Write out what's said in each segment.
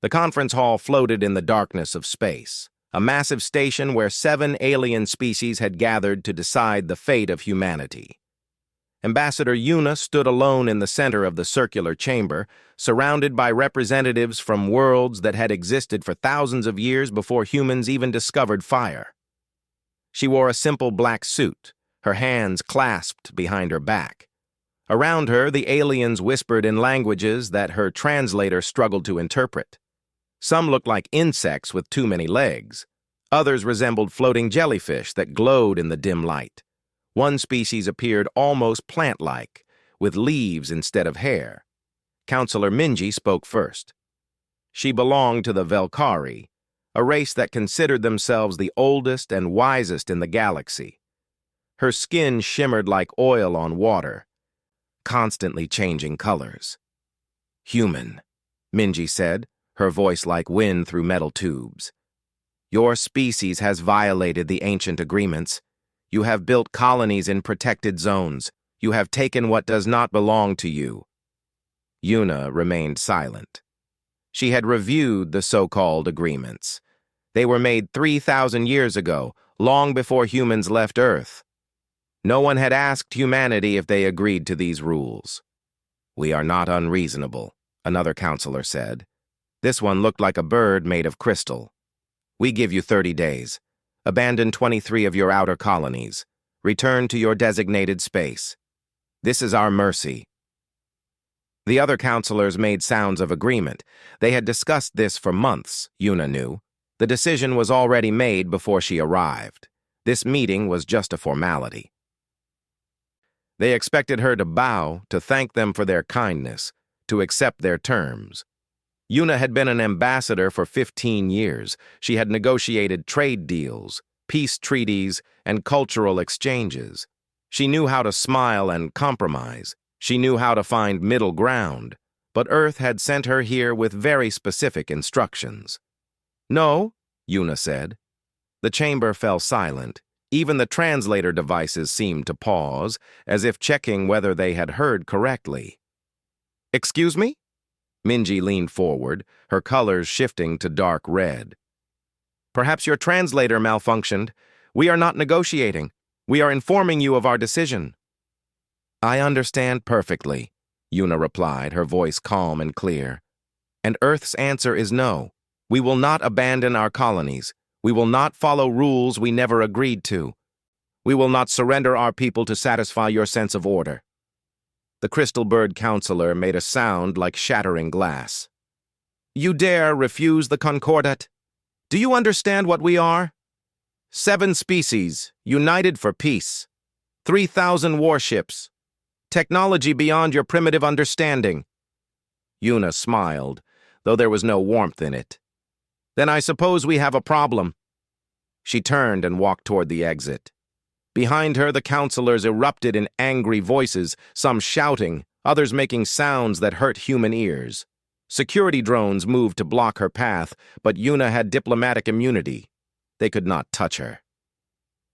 The conference hall floated in the darkness of space, a massive station where 7 alien species had gathered to decide the fate of humanity. Ambassador Yuna stood alone in the center of the circular chamber, surrounded by representatives from worlds that had existed for thousands of years before humans even discovered fire. She wore a simple black suit, her hands clasped behind her back. Around her, the aliens whispered in languages that her translator struggled to interpret. Some looked like insects with too many legs. Others resembled floating jellyfish that glowed in the dim light. One species appeared almost plant-like, with leaves instead of hair. Counselor Minji spoke first. She belonged to the Velkari, a race that considered themselves the oldest and wisest in the galaxy. Her skin shimmered like oil on water, constantly changing colors. "Human," Minji said, her voice like wind through metal tubes. "Your species has violated the ancient agreements. You have built colonies in protected zones. You have taken what does not belong to you." Yuna remained silent. She had reviewed the so-called agreements. They were made 3,000 years ago, long before humans left Earth. No one had asked humanity if they agreed to these rules. "We are not unreasonable," another counselor said. This one looked like a bird made of crystal. "We give you 30 days. Abandon 23 of your outer colonies. Return to your designated space. This is our mercy." The other counselors made sounds of agreement. They had discussed this for months, Yuna knew. The decision was already made before she arrived. This meeting was just a formality. They expected her to bow, to thank them for their kindness, to accept their terms. Yuna had been an ambassador for 15 years. She had negotiated trade deals, peace treaties, and cultural exchanges. She knew how to smile and compromise. She knew how to find middle ground. But Earth had sent her here with very specific instructions. "No," Yuna said. The chamber fell silent. Even the translator devices seemed to pause, as if checking whether they had heard correctly. "Excuse me?" Minji leaned forward, her colors shifting to dark red. "Perhaps your translator malfunctioned. We are not negotiating. We are informing you of our decision." "I understand perfectly," Yuna replied, her voice calm and clear. "And Earth's answer is no. We will not abandon our colonies. We will not follow rules we never agreed to. We will not surrender our people to satisfy your sense of order." The crystal bird counselor made a sound like shattering glass. "You dare refuse the Concordat? Do you understand what we are? 7 species, united for peace. 3,000 warships. Technology beyond your primitive understanding." Yuna smiled, though there was no warmth in it. "Then I suppose we have a problem." She turned and walked toward the exit. Behind her, the counselors erupted in angry voices, some shouting, others making sounds that hurt human ears. Security drones moved to block her path, but Yuna had diplomatic immunity. They could not touch her.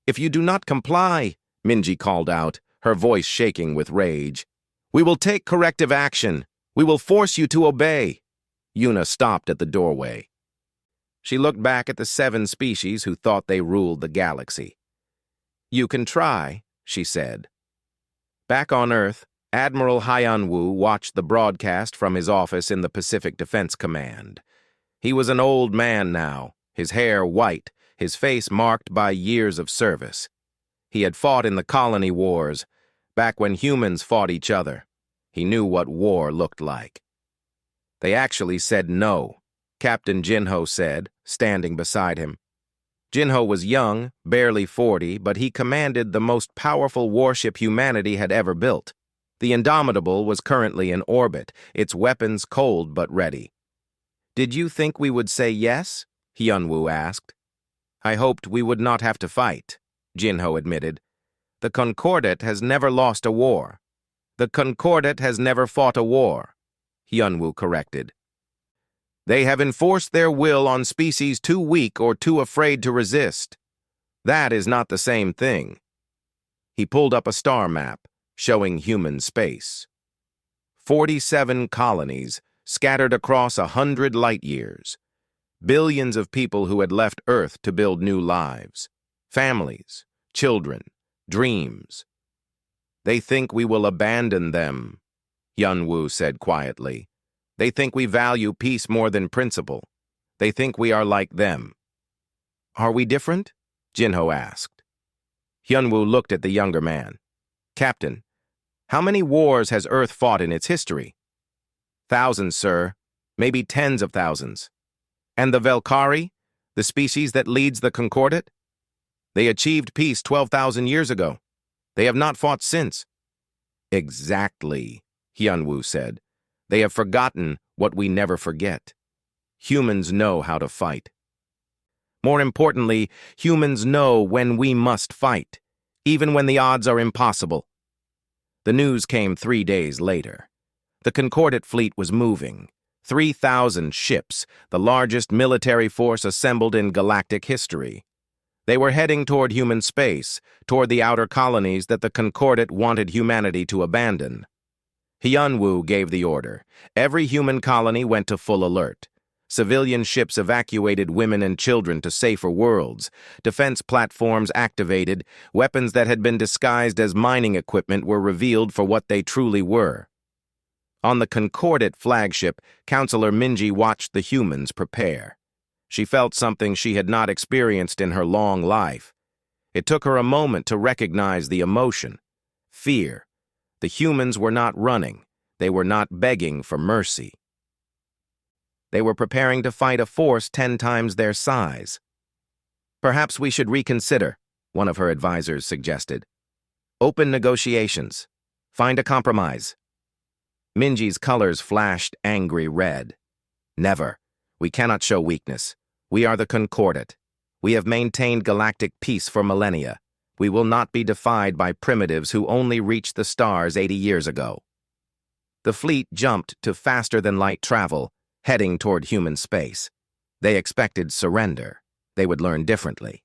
"If you do not comply," Minji called out, her voice shaking with rage, "we will take corrective action. We will force you to obey." Yuna stopped at the doorway. She looked back at the 7 species who thought they ruled the galaxy. "You can try," she said. Back on Earth, Admiral Hyanwu watched the broadcast from his office in the Pacific Defense Command. He was an old man now, his hair white, his face marked by years of service. He had fought in the colony wars, back when humans fought each other. He knew what war looked like. "They actually said no," Captain Jinho said, standing beside him. Jinho was young, barely 40, but he commanded the most powerful warship humanity had ever built. The Indomitable was currently in orbit, its weapons cold but ready. "Did you think we would say yes?" Hyunwoo asked. "I hoped we would not have to fight," Jinho admitted. "The Concordat has never lost a war." "The Concordat has never fought a war," Hyunwoo corrected. "They have enforced their will on species too weak or too afraid to resist. That is not the same thing." He pulled up a star map, showing human space. 47 colonies, scattered across 100 light-years. Billions of people who had left Earth to build new lives. Families, children, dreams. They think we will abandon them, Yunwu said quietly. They think we value peace more than principle. They think we are like them. Are we different? Jinho asked. Hyunwoo looked at the younger man. Captain, how many wars has Earth fought in its history? Thousands, sir. Maybe tens of thousands. And the Velkari, the species that leads the Concordat? They achieved peace 12,000 years ago. They have not fought since. Exactly, Hyunwoo said. They have forgotten what we never forget. Humans know how to fight. More importantly, humans know when we must fight, even when the odds are impossible. The news came 3 days later. The Concordat fleet was moving. 3,000 ships, the largest military force assembled in galactic history. They were heading toward human space, toward the outer colonies that the Concordat wanted humanity to abandon. Hyunwoo gave the order. Every human colony went to full alert. Civilian ships evacuated women and children to safer worlds. Defense platforms activated. Weapons that had been disguised as mining equipment were revealed for what they truly were. On the Concordat flagship, Counselor Minji watched the humans prepare. She felt something she had not experienced in her long life. It took her a moment to recognize the emotion. Fear. The humans were not running. They were not begging for mercy. They were preparing to fight a force 10 times their size. Perhaps we should reconsider, one of her advisors suggested. Open negotiations. Find a compromise. Minji's colors flashed angry red. Never. We cannot show weakness. We are the Concordat. We have maintained galactic peace for millennia. We will not be defied by primitives who only reached the stars 80 years ago. The fleet jumped to faster-than-light travel, heading toward human space. They expected surrender. They would learn differently.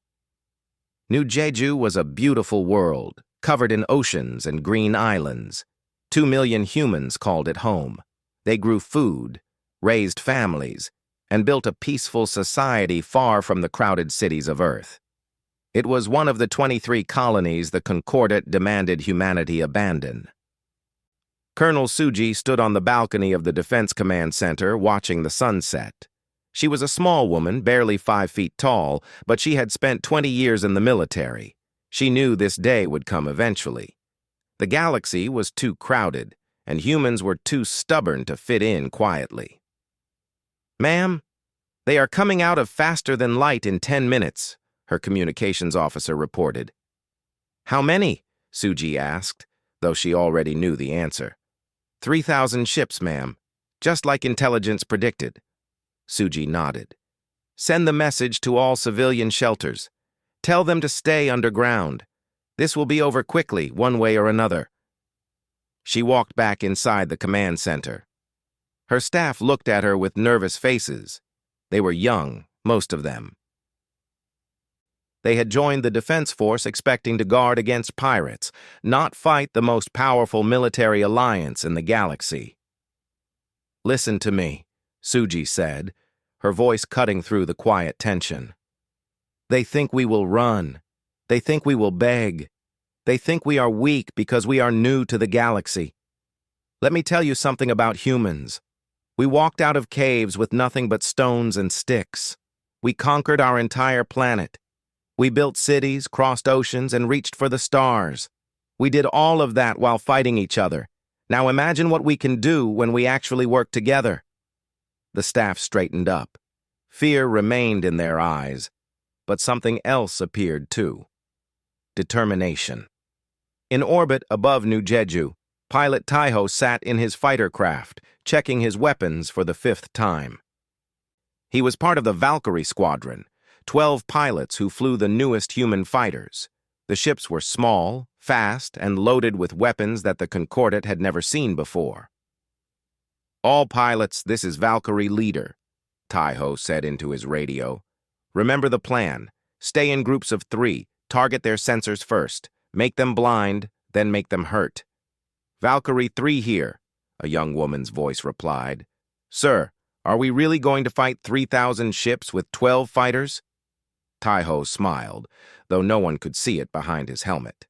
New Jeju was a beautiful world, covered in oceans and green islands. 2 million humans called it home. They grew food, raised families, and built a peaceful society far from the crowded cities of Earth. It was one of the 23 colonies the Concordat demanded humanity abandon. Colonel Suji stood on the balcony of the Defense Command Center watching the sunset. She was a small woman, barely 5 feet tall, but she had spent 20 years in the military. She knew this day would come eventually. The galaxy was too crowded, and humans were too stubborn to fit in quietly. Ma'am, they are coming out of faster than light in 10 minutes, her communications officer reported. How many? Suji asked, though she already knew the answer. 3,000 ships, ma'am, just like intelligence predicted. Suji nodded. Send the message to all civilian shelters. Tell them to stay underground. This will be over quickly, one way or another. She walked back inside the command center. Her staff looked at her with nervous faces. They were young, most of them. They had joined the defense force expecting to guard against pirates, not fight the most powerful military alliance in the galaxy. Listen to me, Suji said, her voice cutting through the quiet tension. They think we will run. They think we will beg. They think we are weak because we are new to the galaxy. Let me tell you something about humans. We walked out of caves with nothing but stones and sticks. We conquered our entire planet. We built cities, crossed oceans, and reached for the stars. We did all of that while fighting each other. Now imagine what we can do when we actually work together. The staff straightened up. Fear remained in their eyes, but something else appeared too. Determination. In orbit above New Jeju, pilot Taiho sat in his fighter craft, checking his weapons for the 5th time. He was part of the Valkyrie squadron, 12 pilots who flew the newest human fighters. The ships were small, fast, and loaded with weapons that the Concordat had never seen before. All pilots, this is Valkyrie Leader, Taiho said into his radio. Remember the plan. Stay in groups of 3, target their sensors first, make them blind, then make them hurt. Valkyrie 3 here, a young woman's voice replied. Sir, are we really going to fight 3,000 ships with 12 fighters? Taiho smiled, though no one could see it behind his helmet.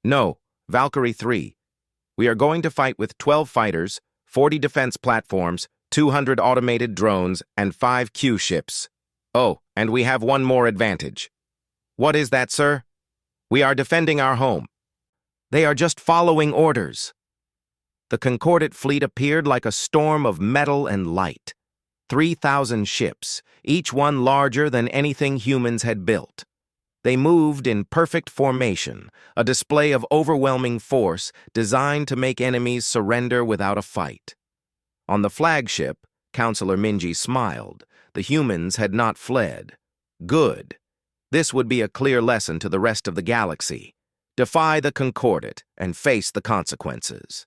No, Valkyrie 3. We are going to fight with 12 fighters, 40 defense platforms, 200 automated drones, and 5 Q ships. Oh, and we have one more advantage. What is that, sir? We are defending our home. They are just following orders. The Concordate fleet appeared like a storm of metal and light. 3,000 ships, each one larger than anything humans had built. They moved in perfect formation, a display of overwhelming force designed to make enemies surrender without a fight. On the flagship, Counselor Minji smiled. The humans had not fled. Good. This would be a clear lesson to the rest of the galaxy. Defy the Concordate and face the consequences.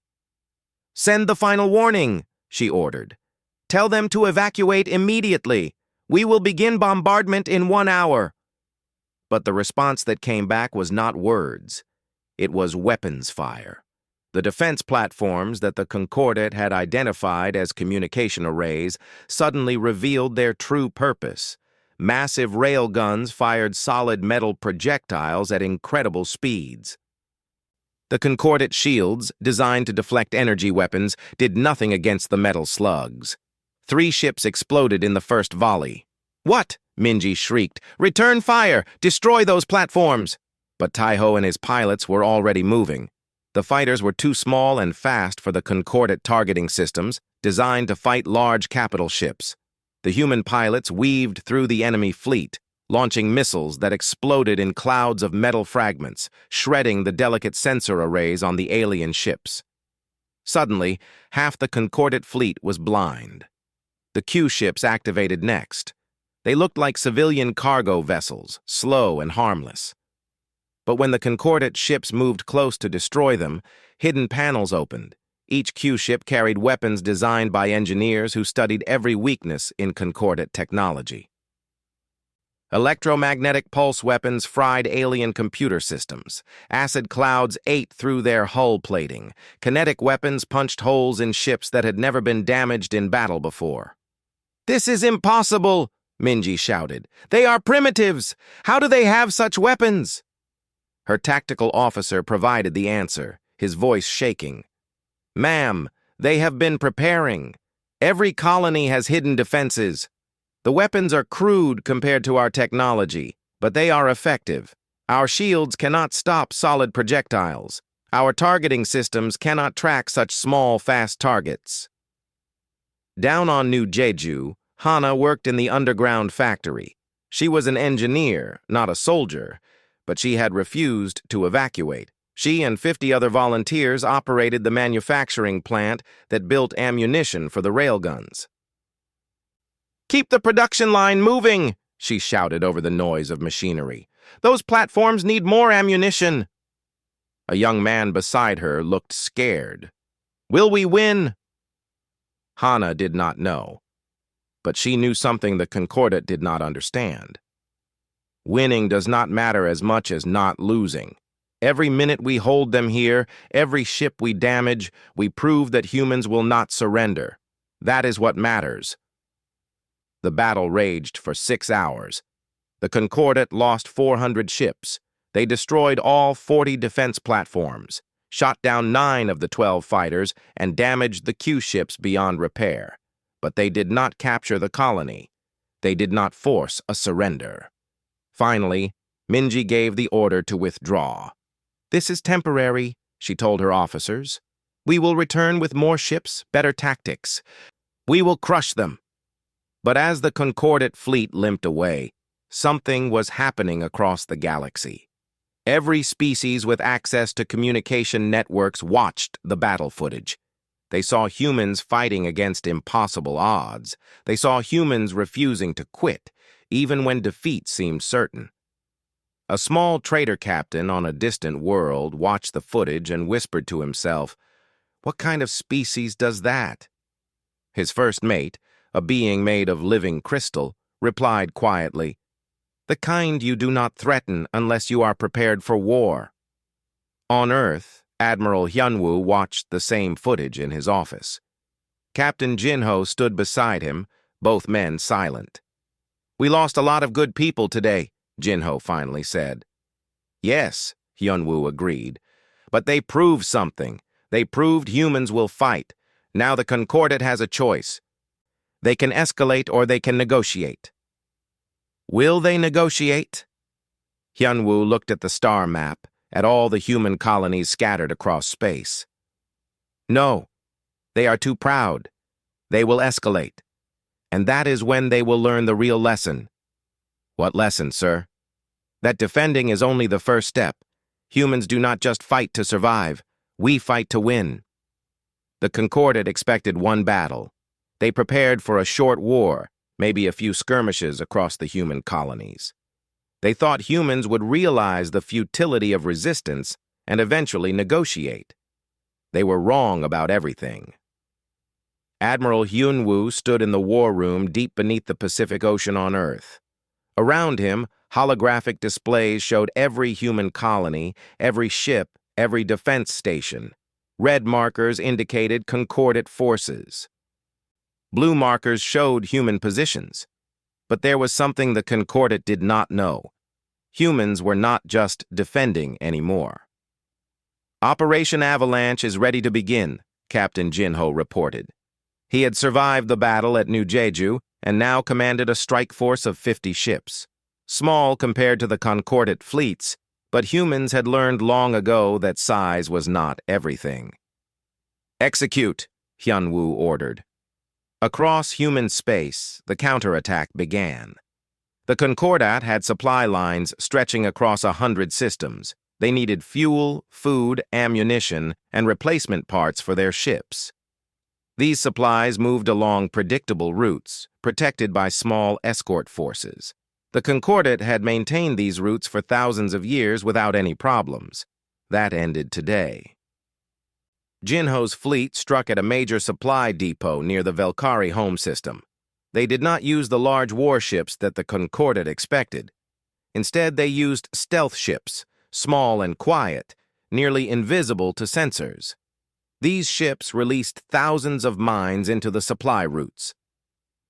Send the final warning, she ordered. Tell them to evacuate immediately. We will begin bombardment in 1 hour. But the response that came back was not words. It was weapons fire. The defense platforms that the Concordate had identified as communication arrays suddenly revealed their true purpose. Massive railguns fired solid metal projectiles at incredible speeds. The Concordate shields, designed to deflect energy weapons, did nothing against the metal slugs. 3 ships exploded in the first volley. What? Minji shrieked. Return fire! Destroy those platforms! But Taiho and his pilots were already moving. The fighters were too small and fast for the Concordate targeting systems, designed to fight large capital ships. The human pilots weaved through the enemy fleet, launching missiles that exploded in clouds of metal fragments, shredding the delicate sensor arrays on the alien ships. Suddenly, half the Concordate fleet was blind. The Q ships activated next. They looked like civilian cargo vessels, slow and harmless. But when the Concordate ships moved close to destroy them, hidden panels opened. Each Q ship carried weapons designed by engineers who studied every weakness in Concordate technology. Electromagnetic pulse weapons fried alien computer systems. Acid clouds ate through their hull plating. Kinetic weapons punched holes in ships that had never been damaged in battle before. "This is impossible!" Minji shouted. "They are primitives! How do they have such weapons?" Her tactical officer provided the answer, his voice shaking. "Ma'am, they have been preparing. Every colony has hidden defenses. The weapons are crude compared to our technology, but they are effective. Our shields cannot stop solid projectiles. Our targeting systems cannot track such small, fast targets." Down on New Jeju, Hana worked in the underground factory. She was an engineer, not a soldier, but she had refused to evacuate. She and 50 other volunteers operated the manufacturing plant that built ammunition for the railguns. "Keep the production line moving," she shouted over the noise of machinery. "Those platforms need more ammunition." A young man beside her looked scared. "Will we win?" Hana did not know, but she knew something the Concordate did not understand. Winning does not matter as much as not losing. Every minute we hold them here, every ship we damage, we prove that humans will not surrender. That is what matters. The battle raged for 6 hours. The Concordate lost 400 ships. They destroyed all 40 defense platforms, shot down 9 of the 12 fighters, and damaged the Q ships beyond repair. But they did not capture the colony. They did not force a surrender. Finally, Minji gave the order to withdraw. "This is temporary," she told her officers. "We will return with more ships, better tactics. We will crush them." But as the Concordate fleet limped away, something was happening across the galaxy. Every species with access to communication networks watched the battle footage. They saw humans fighting against impossible odds. They saw humans refusing to quit, even when defeat seemed certain. A small trader captain on a distant world watched the footage and whispered to himself, "What kind of species does that?" His first mate, a being made of living crystal, replied quietly, "The kind you do not threaten unless you are prepared for war." On Earth, Admiral Hyunwoo watched the same footage in his office. Captain Jinho stood beside him, both men silent. "We lost a lot of good people today," Jinho finally said. "Yes," Hyunwoo agreed. "But they proved something. They proved humans will fight. Now the Concordat has a choice. They can escalate or they can negotiate." "Will they negotiate?" Hyunwoo looked at the star map, at all the human colonies scattered across space. "No, they are too proud. They will escalate. And that is when they will learn the real lesson." "What lesson, sir?" "That defending is only the first step. Humans do not just fight to survive. We fight to win." The Concordat expected one battle. They prepared for a short war, maybe a few skirmishes across the human colonies. They thought humans would realize the futility of resistance and eventually negotiate. They were wrong about everything. Admiral Hyunwoo stood in the war room deep beneath the Pacific Ocean on Earth. Around him, holographic displays showed every human colony, every ship, every defense station. Red markers indicated Concordat forces. Blue markers showed human positions. But there was something the Concordat did not know. Humans were not just defending anymore. "Operation Avalanche is ready to begin," Captain Jinho reported. He had survived the battle at New Jeju and now commanded a strike force of 50 ships. Small compared to the Concordat fleets, but humans had learned long ago that size was not everything. "Execute," Hyunwoo ordered. Across human space, the counterattack began. The Concordat had supply lines stretching across 100 systems. They needed fuel, food, ammunition, and replacement parts for their ships. These supplies moved along predictable routes, protected by small escort forces. The Concordat had maintained these routes for thousands of years without any problems. That ended today. Jinho's fleet struck at a major supply depot near the Velkari home system. They did not use the large warships that the Concordat expected. Instead, they used stealth ships, small and quiet, nearly invisible to sensors. These ships released thousands of mines into the supply routes.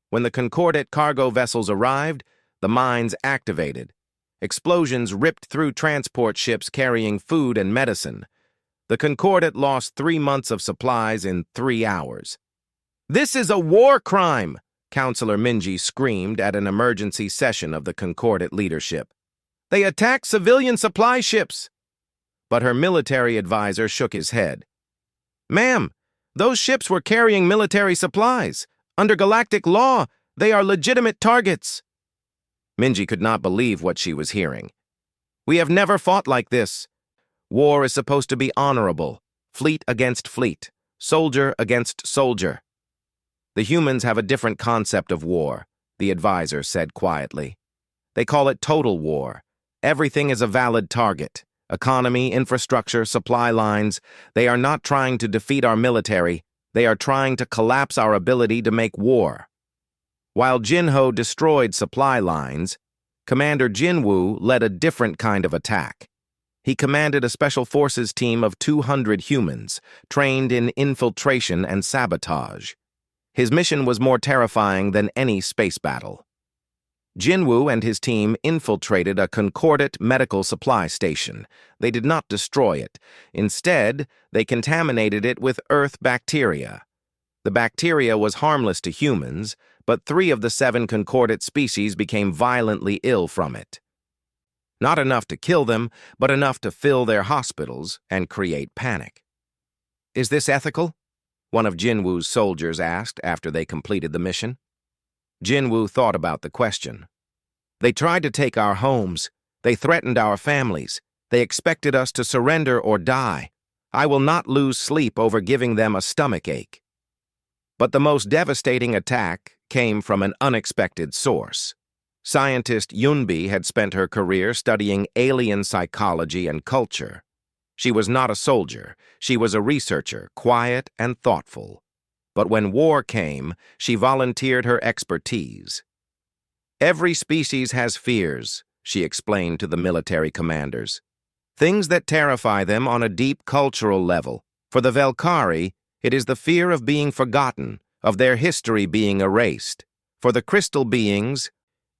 When the Concordat cargo vessels arrived, the mines activated. Explosions ripped through transport ships carrying food and medicine. The Concordat lost 3 months of supplies in 3 hours. "This is a war crime!" Councillor Minji screamed at an emergency session of the Concordat leadership. "They attacked civilian supply ships!" But her military advisor shook his head. "Ma'am, those ships were carrying military supplies. Under galactic law, they are legitimate targets." Minji could not believe what she was hearing. "We have never fought like this. War is supposed to be honorable, fleet against fleet, soldier against soldier." "The humans have a different concept of war," the advisor said quietly. "They call it total war. Everything is a valid target. Economy, infrastructure, supply lines. They are not trying to defeat our military. They are trying to collapse our ability to make war." While Jinho destroyed supply lines, Commander Jinwoo led a different kind of attack. He commanded a special forces team of 200 humans, trained in infiltration and sabotage. His mission was more terrifying than any space battle. Jinwoo and his team infiltrated a Concordat medical supply station. They did not destroy it. Instead, they contaminated it with Earth bacteria. The bacteria was harmless to humans, but 3 of the 7 Concordat species became violently ill from it. Not enough to kill them, but enough to fill their hospitals and create panic. "Is this ethical?" one of Jinwoo's soldiers asked after they completed the mission. Jinwoo thought about the question. "They tried to take our homes. They threatened our families. They expected us to surrender or die. I will not lose sleep over giving them a stomachache." But the most devastating attack came from an unexpected source. Scientist Yunbi had spent her career studying alien psychology and culture. She was not a soldier. She was a researcher, quiet and thoughtful. But when war came, she volunteered her expertise. "Every species has fears," she explained to the military commanders. "Things that terrify them on a deep cultural level. For the Velkari, it is the fear of being forgotten, of their history being erased. For the crystal beings,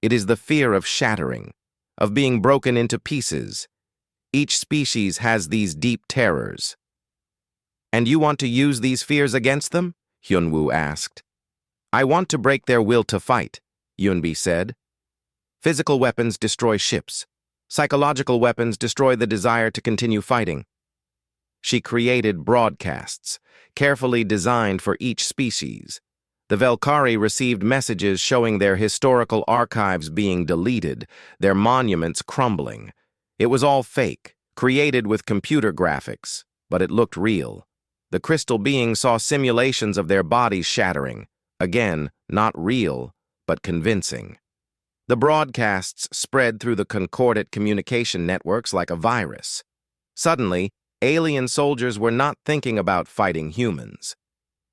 it is the fear of shattering, of being broken into pieces. Each species has these deep terrors. And you want to use these fears against them? Hyunwoo asked. I want to break their will to fight, Yunbi said. Physical weapons destroy ships. Psychological weapons destroy the desire to continue fighting. She created broadcasts, carefully designed for each species. The Velkari received messages showing their historical archives being deleted, their monuments crumbling. It was all fake, created with computer graphics, but it looked real. The crystal beings saw simulations of their bodies shattering. Again, not real, but convincing. The broadcasts spread through the concordant communication networks like a virus. Suddenly, alien soldiers were not thinking about fighting humans.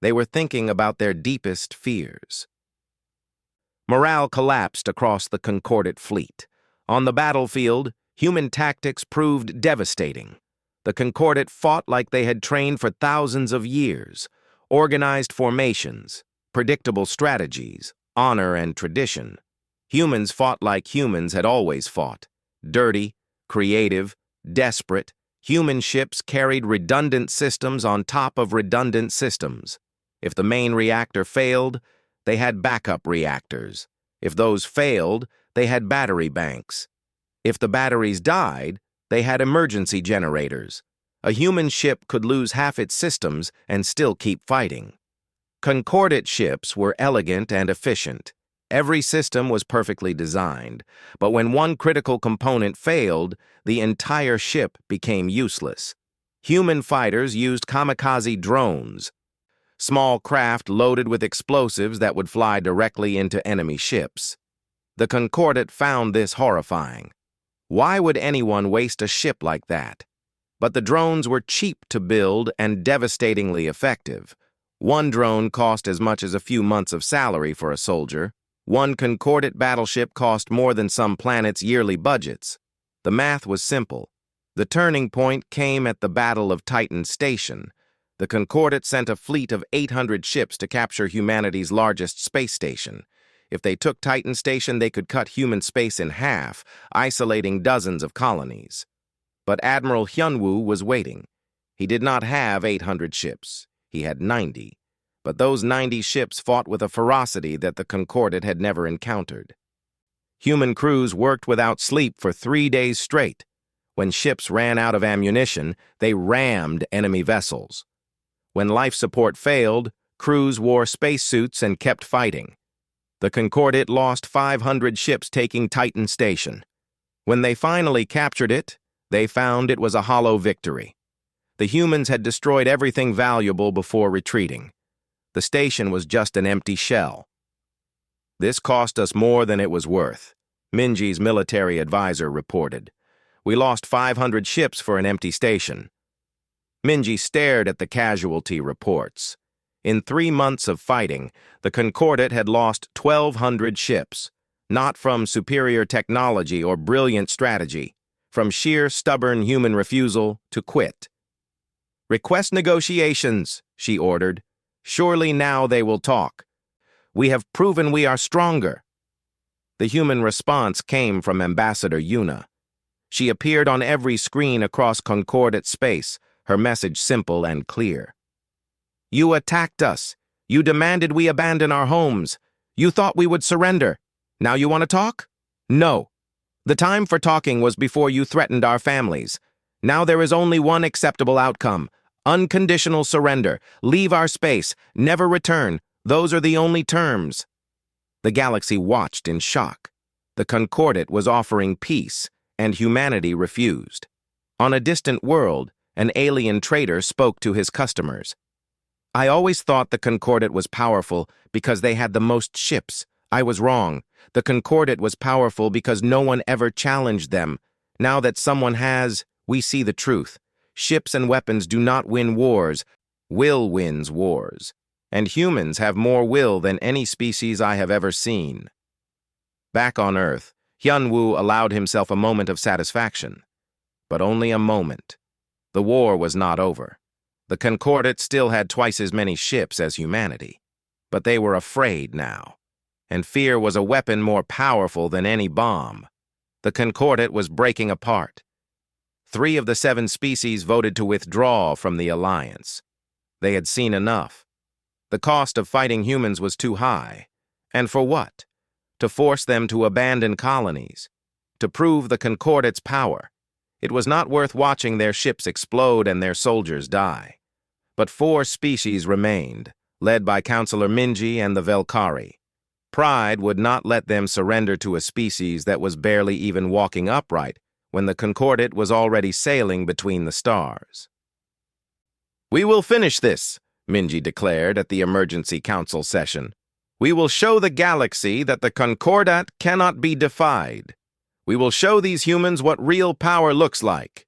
They were thinking about their deepest fears. Morale collapsed across the concordant fleet. On the battlefield, human tactics proved devastating. The concordant fought like they had trained for thousands of years. Organized formations, predictable strategies, honor and tradition. Humans fought like humans had always fought. Dirty, creative, desperate. Human ships carried redundant systems on top of redundant systems. If the main reactor failed, they had backup reactors. If those failed, they had battery banks. If the batteries died, they had emergency generators. A human ship could lose half its systems and still keep fighting. Concordant ships were elegant and efficient. Every system was perfectly designed, but when one critical component failed, the entire ship became useless. Human fighters used kamikaze drones, small craft loaded with explosives that would fly directly into enemy ships. The Concordant found this horrifying. Why would anyone waste a ship like that? But the drones were cheap to build and devastatingly effective. One drone cost as much as a few months of salary for a soldier. One Concordant battleship cost more than some planets' yearly budgets. The math was simple. The turning point came at the Battle of Titan Station. The Concordant sent a fleet of 800 ships to capture humanity's largest space station. If they took Titan Station, they could cut human space in half, isolating dozens of colonies. But Admiral Hyunwoo was waiting. He did not have 800 ships. He had 90. But those 90 ships fought with a ferocity that the Concordant had never encountered. Human crews worked without sleep for 3 days straight. When ships ran out of ammunition, they rammed enemy vessels. When life support failed, crews wore spacesuits and kept fighting. The Concordant lost 500 ships taking Titan Station. When they finally captured it, they found it was a hollow victory. The humans had destroyed everything valuable before retreating. The station was just an empty shell. This cost us more than it was worth, Minji's military advisor reported. We lost 500 ships for an empty station. Minji stared at the casualty reports. In 3 months of fighting, the Concordant had lost 1,200 ships, not from superior technology or brilliant strategy, from sheer stubborn human refusal to quit. Request negotiations, she ordered. Surely now they will talk. We have proven we are stronger. The human response came from Ambassador Yuna. She appeared on every screen across Concordant space, her message simple and clear. You attacked us. You demanded we abandon our homes. You thought we would surrender. Now you want to talk? No. The time for talking was before you threatened our families. Now there is only one acceptable outcome. Unconditional surrender. Leave our space. Never return. Those are the only terms. The galaxy watched in shock. The Concordant was offering peace, and humanity refused. On a distant world, an alien trader spoke to his customers. I always thought the Concordant was powerful because they had the most ships. I was wrong. The Concordant was powerful because no one ever challenged them. Now that someone has, we see the truth. Ships and weapons do not win wars. Will wins wars. And humans have more will than any species I have ever seen. Back on Earth, Hyunwoo allowed himself a moment of satisfaction. But only a moment. The war was not over. The Concordant still had twice as many ships as humanity. But they were afraid now, and fear was a weapon more powerful than any bomb. The Concordat was breaking apart. 3 of the 7 species voted to withdraw from the alliance. They had seen enough. The cost of fighting humans was too high. And for what? To force them to abandon colonies. To prove the Concordat's power. It was not worth watching their ships explode and their soldiers die. But 4 species remained, led by Councillor Minji and the Velkari. Pride would not let them surrender to a species that was barely even walking upright when the Concordat was already sailing between the stars. "We will finish this," Minji declared at the emergency council session. "We will show the galaxy that the Concordat cannot be defied. We will show these humans what real power looks like."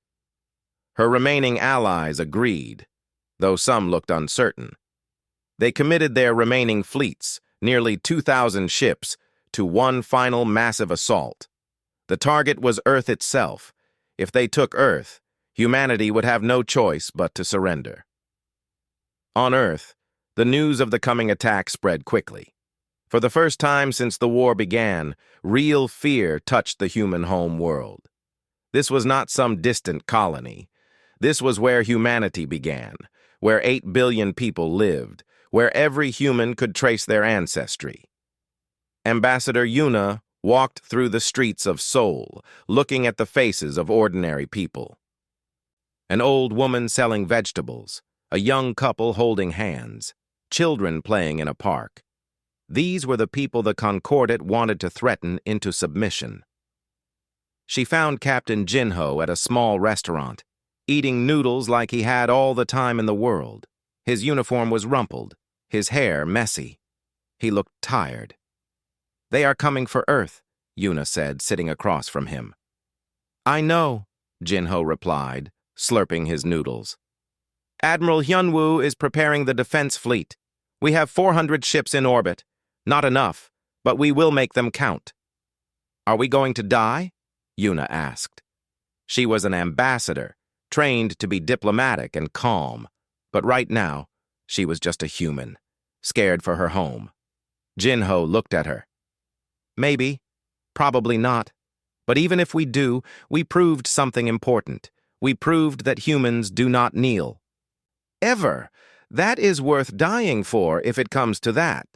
Her remaining allies agreed, though some looked uncertain. They committed their remaining fleets, nearly 2,000 ships, to one final massive assault. The target was Earth itself. If they took Earth, humanity would have no choice but to surrender. On Earth, the news of the coming attack spread quickly. For the first time since the war began, real fear touched the human home world. This was not some distant colony. This was where humanity began, where 8 billion people lived, where every human could trace their ancestry. Ambassador Yuna walked through the streets of Seoul, looking at the faces of ordinary people. An old woman selling vegetables, a young couple holding hands, children playing in a park. These were the people the Concordat wanted to threaten into submission. She found Captain Jinho at a small restaurant, eating noodles like he had all the time in the world. His uniform was rumpled, his hair messy. He looked tired. "They are coming for Earth," Yuna said, sitting across from him. "I know," Jinho replied, slurping his noodles. "Admiral Hyunwoo is preparing the defense fleet. We have 400 ships in orbit. Not enough, but we will make them count." "Are we going to die?" Yuna asked. She was an ambassador, trained to be diplomatic and calm, but right now, she was just a human, scared for her home. Jinho looked at her. "Maybe, probably not. But even if we do, we proved something important. We proved that humans do not kneel." "Ever. That is worth dying for if it comes to that."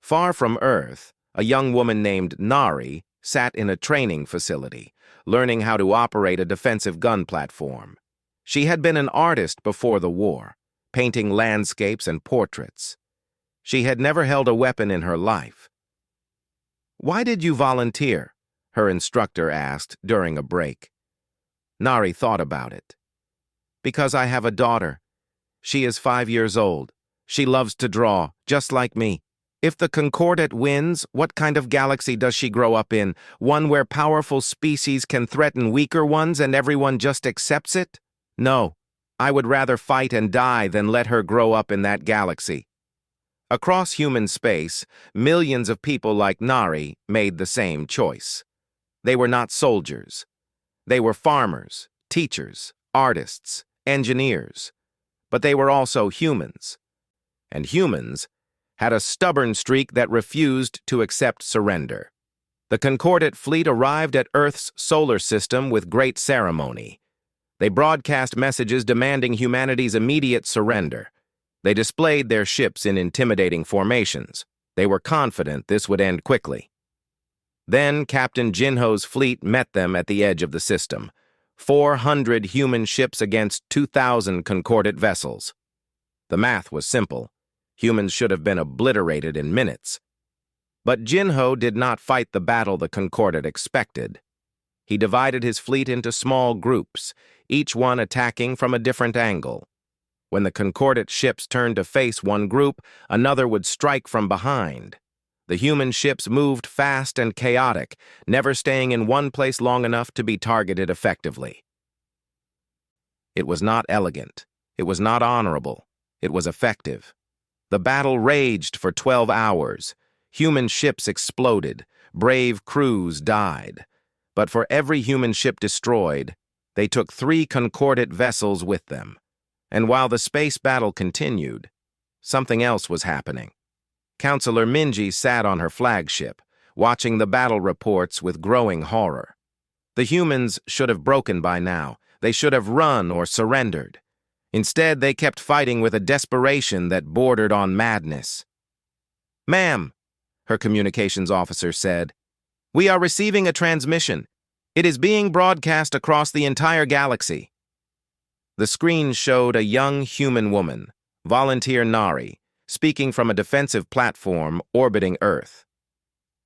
Far from Earth, a young woman named Nari sat in a training facility, learning how to operate a defensive gun platform. She had been an artist before the war, painting landscapes and portraits. She had never held a weapon in her life. "Why did you volunteer?" her instructor asked during a break. Nari thought about it. "Because I have a daughter. She is 5 years old. She loves to draw, just like me. If the Concordat wins, what kind of galaxy does she grow up in? One where powerful species can threaten weaker ones and everyone just accepts it? No, I would rather fight and die than let her grow up in that galaxy." Across human space, millions of people like Nari made the same choice. They were not soldiers. They were farmers, teachers, artists, engineers. But they were also humans. And humans had a stubborn streak that refused to accept surrender. The Concordat fleet arrived at Earth's solar system with great ceremony. They broadcast messages demanding humanity's immediate surrender. They displayed their ships in intimidating formations. They were confident this would end quickly. Then Captain Jinho's fleet met them at the edge of the system. 400 human ships against 2,000 Concordat vessels. The math was simple. Humans should have been obliterated in minutes. But Jinho did not fight the battle the Concordat expected. He divided his fleet into small groups, each one attacking from a different angle. When the Concordat ships turned to face one group, another would strike from behind. The human ships moved fast and chaotic, never staying in one place long enough to be targeted effectively. It was not elegant. It was not honorable. It was effective. The battle raged for 12 hours. Human ships exploded. Brave crews died. But for every human ship destroyed, they took 3 Concordat vessels with them. And while the space battle continued, something else was happening. Counselor Minji sat on her flagship, watching the battle reports with growing horror. The humans should have broken by now. They should have run or surrendered. Instead, they kept fighting with a desperation that bordered on madness. "Ma'am," her communications officer said, "we are receiving a transmission. It is being broadcast across the entire galaxy." The screen showed a young human woman, volunteer Nari, speaking from a defensive platform orbiting Earth.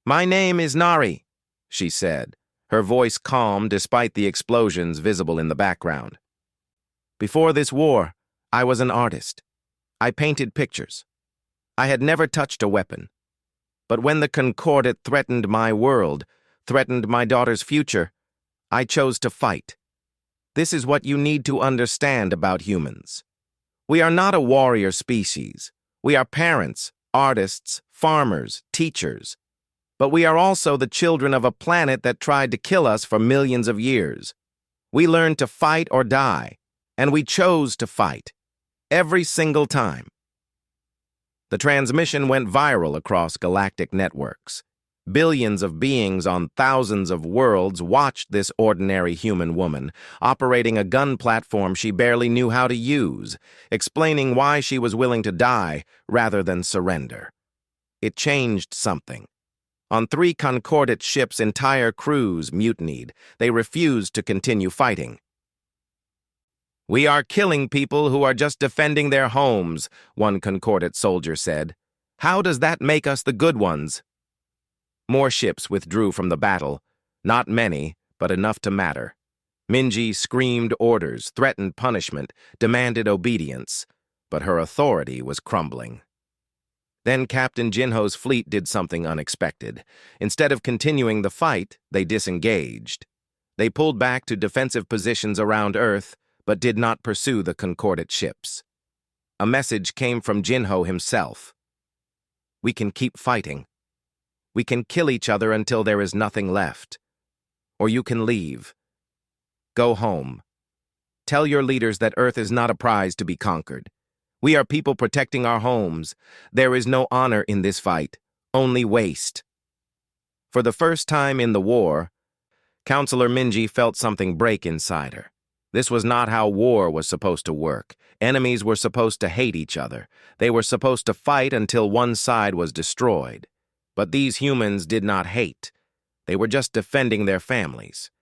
"My name is Nari," she said, her voice calm despite the explosions visible in the background. "Before this war, I was an artist. I painted pictures. I had never touched a weapon. But when the Concordat threatened my world, threatened my daughter's future, I chose to fight. This is what you need to understand about humans. We are not a warrior species. We are parents, artists, farmers, teachers. But we are also the children of a planet that tried to kill us for millions of years. We learned to fight or die, and we chose to fight. Every single time." The transmission went viral across galactic networks. Billions of beings on thousands of worlds watched this ordinary human woman, operating a gun platform she barely knew how to use, explaining why she was willing to die rather than surrender. It changed something. On 3 Concordat ships' entire crews mutinied. They refused to continue fighting. "We are killing people who are just defending their homes," one Concordat soldier said. "How does that make us the good ones?" More ships withdrew from the battle. Not many, but enough to matter. Minji screamed orders, threatened punishment, demanded obedience, but her authority was crumbling. Then Captain Jinho's fleet did something unexpected. Instead of continuing the fight, they disengaged. They pulled back to defensive positions around Earth, but did not pursue the Concordat ships. A message came from Jinho himself. "We can keep fighting. We can kill each other until there is nothing left. Or you can leave. Go home. Tell your leaders that Earth is not a prize to be conquered. We are people protecting our homes. There is no honor in this fight, only waste." For the first time in the war, Counselor Minji felt something break inside her. This was not how war was supposed to work. Enemies were supposed to hate each other. They were supposed to fight until one side was destroyed. But these humans did not hate. They were just defending their families.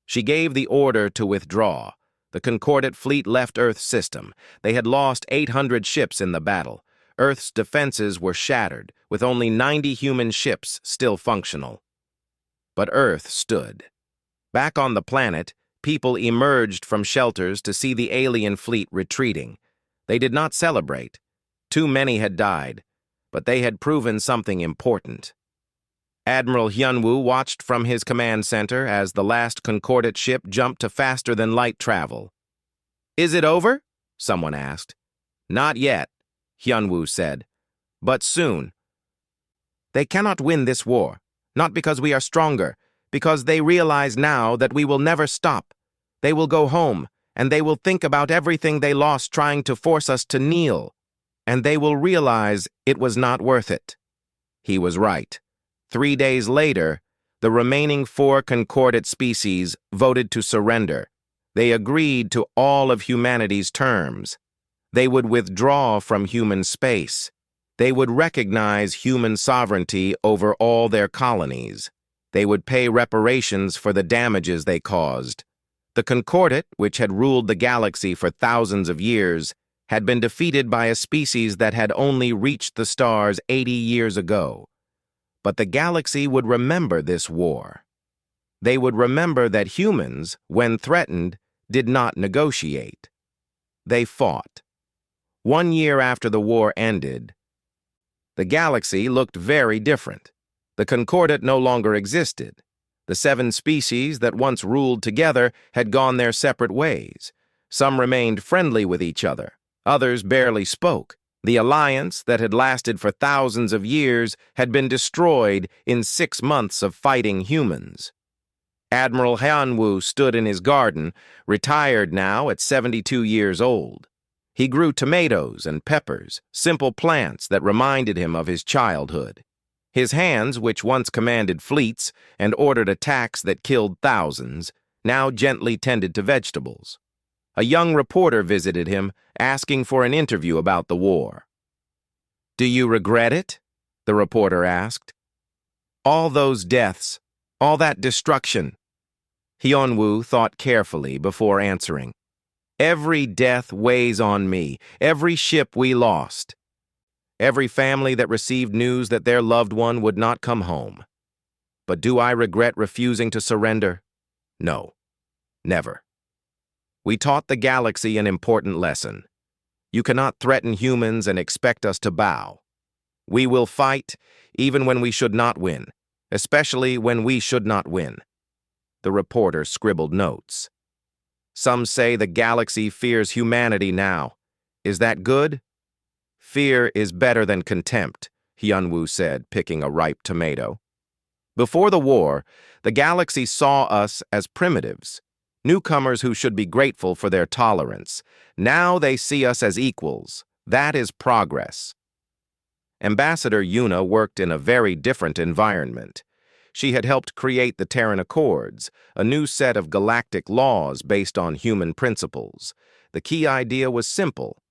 She gave the order to withdraw. The Concordat fleet left Earth's system. They had lost 800 ships in the battle. Earth's defenses were shattered, with only 90 human ships still functional. But Earth stood. Back on the planet, people emerged from shelters to see the alien fleet retreating. They did not celebrate. Too many had died, but they had proven something important. Admiral Hyunwoo watched from his command center as the last Concordat ship jumped to faster-than-light travel. "Is it over?" someone asked. "Not yet," Hyunwoo said, "but soon. They cannot win this war, not because we are stronger, because they realize now that we will never stop. They will go home, and they will think about everything they lost trying to force us to kneel, and they will realize it was not worth it." He was right. 3 days later, the remaining 4 Concordat species voted to surrender. They agreed to all of humanity's terms. They would withdraw from human space. They would recognize human sovereignty over all their colonies. They would pay reparations for the damages they caused. The Concordat, which had ruled the galaxy for thousands of years, had been defeated by a species that had only reached the stars 80 years ago. But the galaxy would remember this war. They would remember that humans, when threatened, did not negotiate. They fought. 1 year after the war ended, the galaxy looked very different. The Concordat no longer existed. The 7 species that once ruled together had gone their separate ways. Some remained friendly with each other. Others barely spoke. The alliance that had lasted for thousands of years had been destroyed in 6 months of fighting humans. Admiral Hyunwoo stood in his garden, retired now at 72 years old. He grew tomatoes and peppers, simple plants that reminded him of his childhood. His hands, which once commanded fleets and ordered attacks that killed thousands, now gently tended to vegetables. A young reporter visited him, asking for an interview about the war. "Do you regret it?" the reporter asked. "All those deaths, all that destruction." Hyunwoo thought carefully before answering. "Every death weighs on me, every ship we lost, every family that received news that their loved one would not come home. But do I regret refusing to surrender? No, never. We taught the galaxy an important lesson. You cannot threaten humans and expect us to bow. We will fight, even when we should not win, especially when we should not win." The reporter scribbled notes. "Some say the galaxy fears humanity now. Is that good?" "Fear is better than contempt," Hyunwoo said, picking a ripe tomato. "Before the war, the galaxy saw us as primitives, newcomers who should be grateful for their tolerance. Now they see us as equals. That is progress." Ambassador Yuna worked in a very different environment. She had helped create the Terran Accords, a new set of galactic laws based on human principles. The key idea was simple.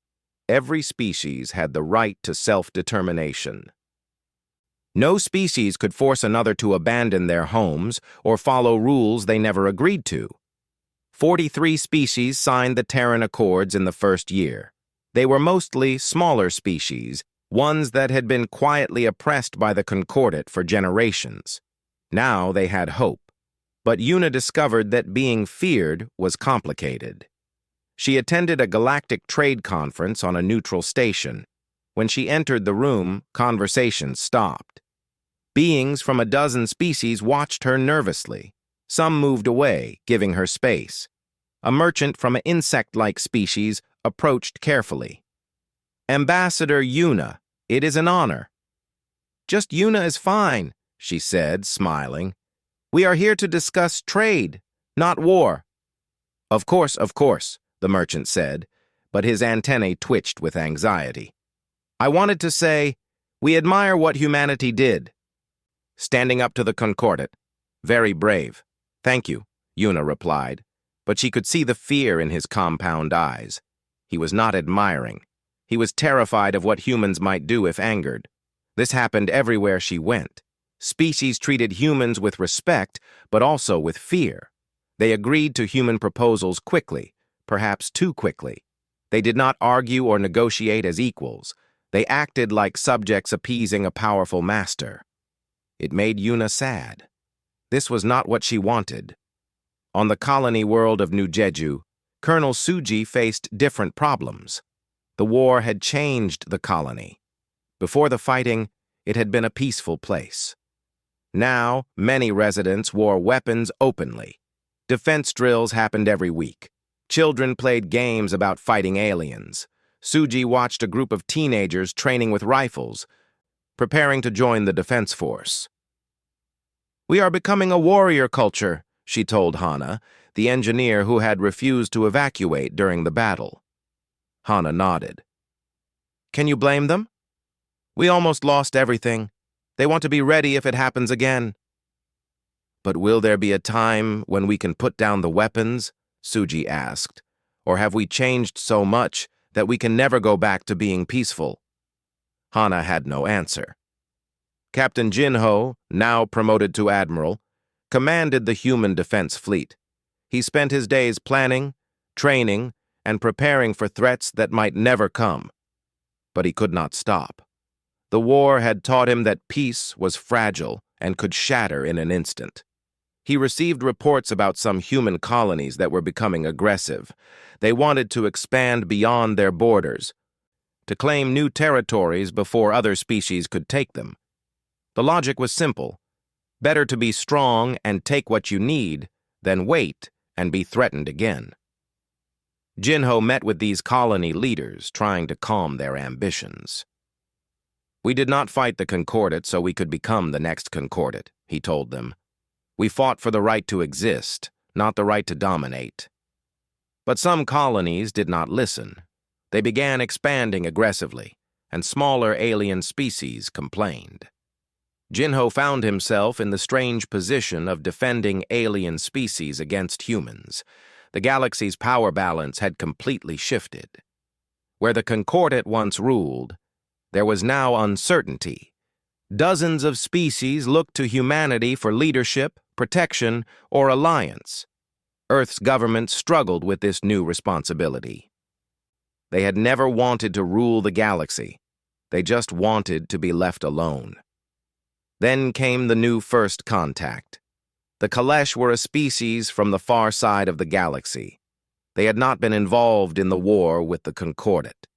Every species had the right to self-determination. No species could force another to abandon their homes or follow rules they never agreed to. 43 species signed the Terran Accords in the first year. They were mostly smaller species, ones that had been quietly oppressed by the Concordat for generations. Now they had hope. But Yuna discovered that being feared was complicated. She attended a galactic trade conference on a neutral station. When she entered the room, conversation stopped. Beings from a dozen species watched her nervously. Some moved away, giving her space. A merchant from an insect-like species approached carefully. "Ambassador Yuna, it is an honor." "Just Yuna is fine," she said, smiling. "We are here to discuss trade, not war." Of course," the merchant said, but his antennae twitched with anxiety. "I wanted to say, we admire what humanity did. Standing up to the Concordat. Very brave." "Thank you," Yuna replied, but she could see the fear in his compound eyes. He was not admiring. He was terrified of what humans might do if angered. This happened everywhere she went. Species treated humans with respect, but also with fear. They agreed to human proposals quickly, perhaps too quickly. They did not argue or negotiate as equals. They acted like subjects appeasing a powerful master. It made Yuna sad. This was not what she wanted. On the colony world of New Jeju, Colonel Suji faced different problems. The war had changed the colony. Before the fighting, it had been a peaceful place. Now, many residents wore weapons openly. Defense drills happened every week. Children played games about fighting aliens. Suji watched a group of teenagers training with rifles, preparing to join the defense force. "We are becoming a warrior culture," she told Hana, the engineer who had refused to evacuate during the battle. Hana nodded. "Can you blame them? We almost lost everything. They want to be ready if it happens again." "But will there be a time when we can put down the weapons?" Suji asked. "Or have we changed so much that we can never go back to being peaceful?" Hana had no answer. Captain Jinho, now promoted to admiral, commanded the human defense fleet. He spent his days planning, training, and preparing for threats that might never come. But he could not stop. The war had taught him that peace was fragile and could shatter in an instant. He received reports about some human colonies that were becoming aggressive. They wanted to expand beyond their borders, to claim new territories before other species could take them. The logic was simple. Better to be strong and take what you need than wait and be threatened again. Jinho met with these colony leaders, trying to calm their ambitions. "We did not fight the Concordat so we could become the next Concordat," he told them. "We fought for the right to exist, not the right to dominate." But some colonies did not listen. They began expanding aggressively, and smaller alien species complained. Jinho found himself in the strange position of defending alien species against humans. The galaxy's power balance had completely shifted. Where the Concordat once ruled, there was now uncertainty. Dozens of species looked to humanity for leadership, protection, or alliance. Earth's government struggled with this new responsibility. They had never wanted to rule the galaxy. They just wanted to be left alone. Then came the new first contact. The Kalesh were a species from the far side of the galaxy. They had not been involved in the war with the Concordat.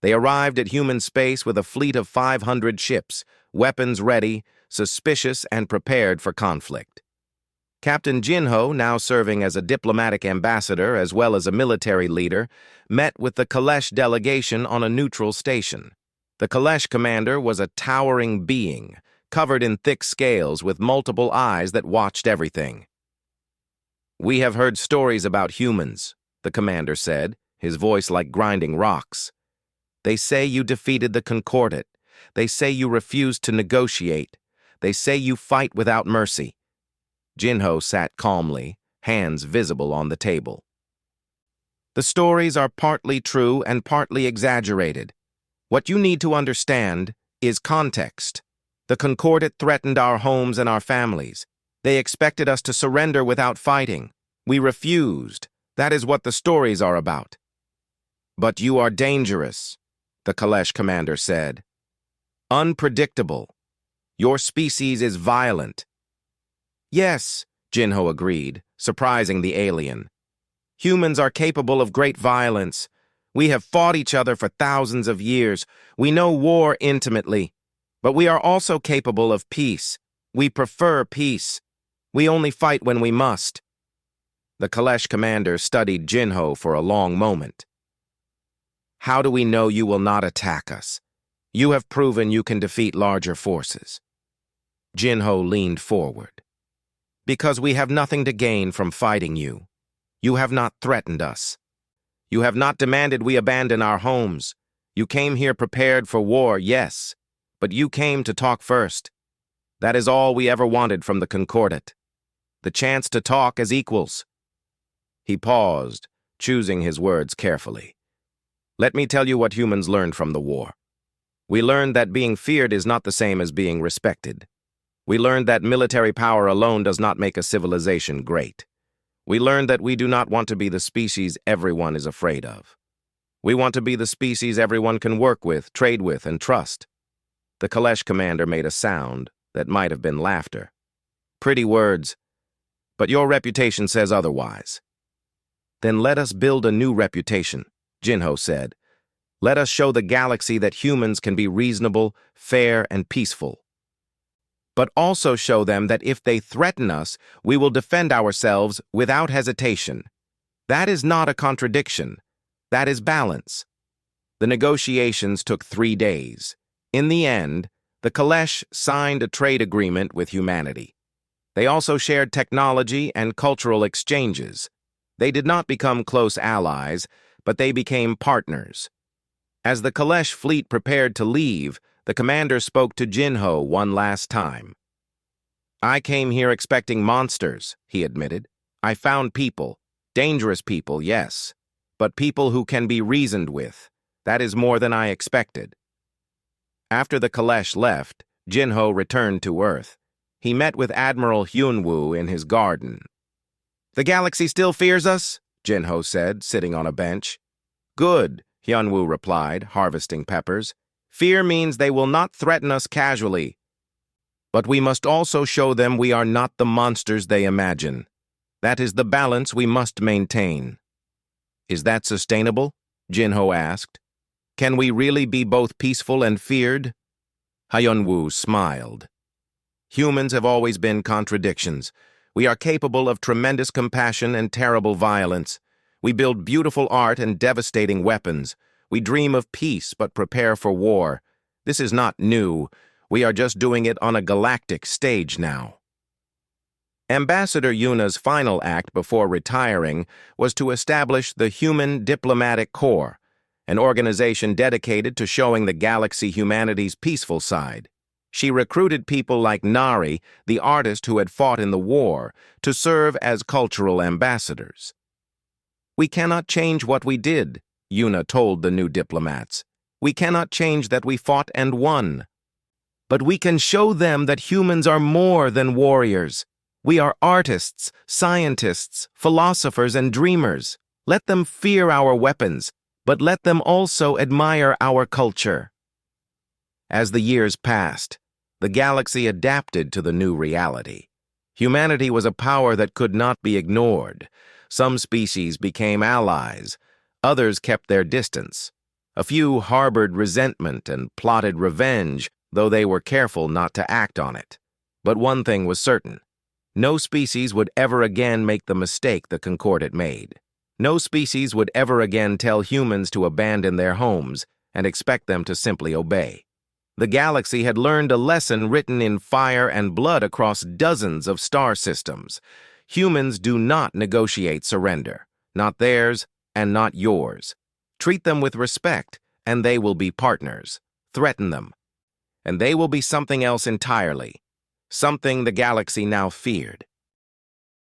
They arrived at human space with a fleet of 500 ships, weapons ready, suspicious, and prepared for conflict. Captain Jinho, now serving as a diplomatic ambassador as well as a military leader, met with the Kalesh delegation on a neutral station. The Kalesh commander was a towering being, covered in thick scales with multiple eyes that watched everything. "We have heard stories about humans," the commander said, his voice like grinding rocks. "They say you defeated the Concordat. They say you refused to negotiate. They say you fight without mercy." Jinho sat calmly, hands visible on the table. "The stories are partly true and partly exaggerated. What you need to understand is context. The Concordat threatened our homes and our families. They expected us to surrender without fighting. We refused. That is what the stories are about." "But you are dangerous," the Kalesh commander said. "Unpredictable. Your species is violent." "Yes," Jinho agreed, surprising the alien. "Humans are capable of great violence. We have fought each other for thousands of years. We know war intimately. But we are also capable of peace. We prefer peace. We only fight when we must." The Kalesh commander studied Jinho for a long moment. "How do we know you will not attack us? You have proven you can defeat larger forces." Jinho leaned forward. "Because we have nothing to gain from fighting you. You have not threatened us. You have not demanded we abandon our homes. You came here prepared for war, yes, but you came to talk first. That is all we ever wanted from the Concordat. The chance to talk as equals." He paused, choosing his words carefully. "Let me tell you what humans learned from the war. We learned that being feared is not the same as being respected. We learned that military power alone does not make a civilization great. We learned that we do not want to be the species everyone is afraid of. We want to be the species everyone can work with, trade with, and trust." The Kalesh commander made a sound that might have been laughter. "Pretty words, but your reputation says otherwise." "Then let us build a new reputation," Jinho said. "Let us show the galaxy that humans can be reasonable, fair, and peaceful. But also show them that if they threaten us, we will defend ourselves without hesitation. That is not a contradiction. That is balance." The negotiations took 3 days. In the end, the Kalesh signed a trade agreement with humanity. They also shared technology and cultural exchanges. They did not become close allies, but they became partners. As the Kalesh fleet prepared to leave, the commander spoke to Jinho one last time. "I came here expecting monsters," he admitted. "I found people. Dangerous people, yes. But people who can be reasoned with. That is more than I expected." After the Kalesh left, Jinho returned to Earth. He met with Admiral Hyunwoo in his garden. "The galaxy still fears us?" Jinho said, sitting on a bench. "Good," Hyunwoo replied, harvesting peppers. "Fear means they will not threaten us casually. But we must also show them we are not the monsters they imagine. That is the balance we must maintain." "Is that sustainable?" Jinho asked. "Can we really be both peaceful and feared?" Hyunwoo smiled. "Humans have always been contradictions. We are capable of tremendous compassion and terrible violence. We build beautiful art and devastating weapons. We dream of peace but prepare for war. This is not new. We are just doing it on a galactic stage now." Ambassador Yuna's final act before retiring was to establish the Human Diplomatic Corps, an organization dedicated to showing the galaxy humanity's peaceful side. She recruited people like Nari, the artist who had fought in the war, to serve as cultural ambassadors. "We cannot change what we did," Yuna told the new diplomats. "We cannot change that we fought and won. But we can show them that humans are more than warriors. We are artists, scientists, philosophers, and dreamers. Let them fear our weapons, but let them also admire our culture." As the years passed, the galaxy adapted to the new reality. Humanity was a power that could not be ignored. Some species became allies, others kept their distance. A few harbored resentment and plotted revenge, though they were careful not to act on it. But one thing was certain. No species would ever again make the mistake the Concordat made. No species would ever again tell humans to abandon their homes and expect them to simply obey. The galaxy had learned a lesson written in fire and blood across dozens of star systems. Humans do not negotiate surrender. Not theirs and not yours. Treat them with respect, and they will be partners. Threaten them, and they will be something else entirely. Something the galaxy now feared.